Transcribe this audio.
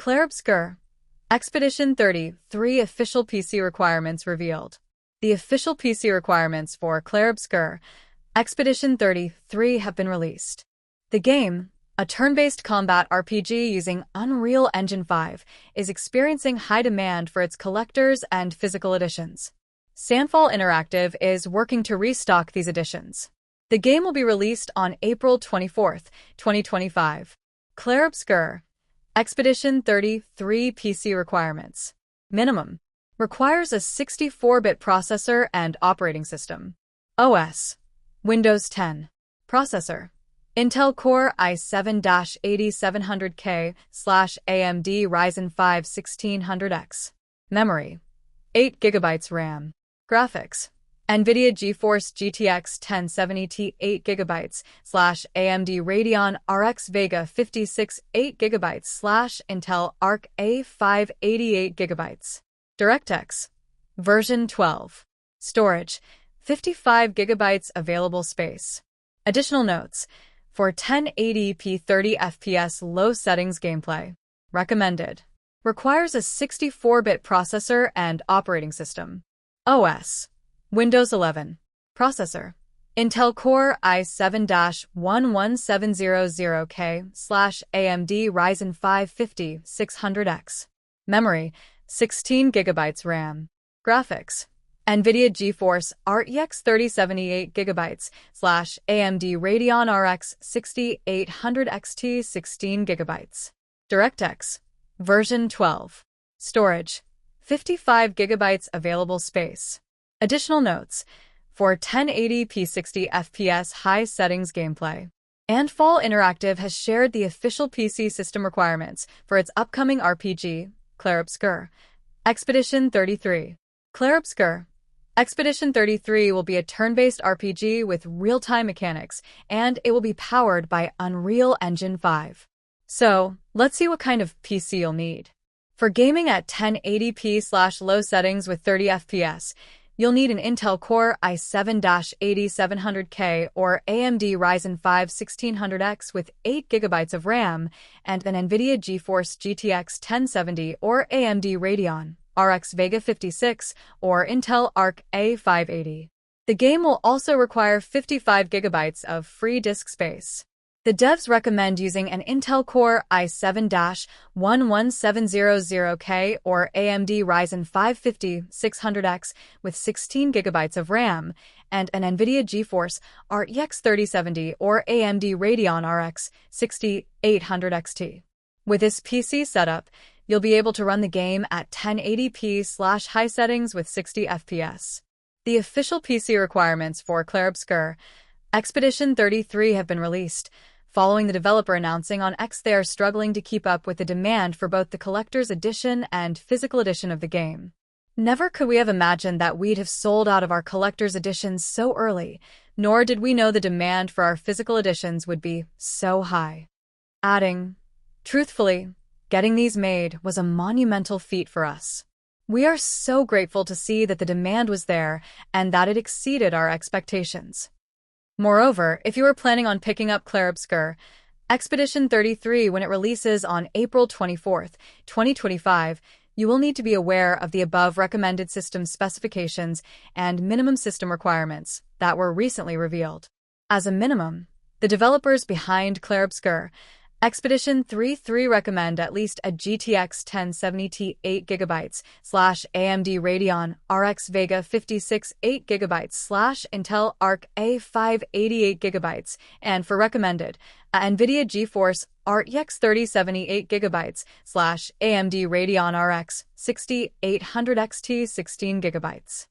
Clair Obscur. Expedition 33 official PC requirements revealed. The official PC requirements for Clair Obscur Expedition 33 have been released. The game, a turn-based combat RPG using Unreal Engine 5, is experiencing high demand for its collectors and physical editions. Sandfall Interactive is working to restock these editions. The game will be released on April 24, 2025. Clair Obscur Expedition 33 PC requirements. Minimum. Requires a 64-bit processor and operating system. OS. Windows 10. Processor. Intel Core i7-8700K/AMD Ryzen 5 1600X. Memory. 8 GB RAM. Graphics. NVIDIA GeForce GTX 1070 8 GB/AMD Radeon RX Vega 56 8 GB/Intel Arc A5 88 GB. DirectX. Version 12. Storage. 55 GB available space. Additional notes. For 1080p 30 FPS low settings gameplay. Recommended. Requires a 64-bit processor and operating system. OS. Windows 11. Processor. Intel Core i7-11700K/AMD Ryzen 5 5600X. Memory. 16 GB RAM. Graphics. NVIDIA GeForce RTX 3078 GB/AMD Radeon RX 6800 XT 16 GB. DirectX. Version 12. Storage. 55 GB available space. Additional notes. For 1080p 60 FPS high settings gameplay. Sandfall Interactive has shared the official PC system requirements for its upcoming RPG, Clair Obscur Expedition 33. Clair Obscur Expedition 33 will be a turn-based RPG with real-time mechanics, and it will be powered by Unreal Engine 5. So, let's see what kind of PC you'll need. For gaming at 1080p/low settings with 30 FPS, you'll need an Intel Core i7-8700K or AMD Ryzen 5 1600X with 8 GB of RAM and an NVIDIA GeForce GTX 1070 or AMD Radeon RX Vega 56 or Intel Arc A580. The game will also require 55 GB of free disk space. The devs recommend using an Intel Core i7-11700K or AMD Ryzen 5 5600X with 16 GB of RAM and an NVIDIA GeForce RTX 3070 or AMD Radeon RX 6800 XT. With this PC setup, you'll be able to run the game at 1080p/high settings with 60 FPS. The official PC requirements for Clair Obscur Expedition 33 have been released. Following the developer announcing on X they are struggling to keep up with the demand for both the collector's edition and physical edition of the game. Never could we have imagined that we'd have sold out of our collector's editions so early, nor did we know the demand for our physical editions would be so high. Adding, truthfully, getting these made was a monumental feat for us. We are so grateful to see that the demand was there and that it exceeded our expectations. Moreover, if you are planning on picking up Clair Obscur Expedition 33 when it releases on April 24, 2025, you will need to be aware of the above recommended system specifications and minimum system requirements that were recently revealed. As a minimum, the developers behind Clair Obscur Expedition 33 recommend at least a GTX 1070 8 GB/AMD Radeon RX Vega 56 8 GB/Intel Arc A5 88 GB, and for recommended, a NVIDIA GeForce RTX 3070 8 GB/AMD Radeon RX 6800 XT 16 GB.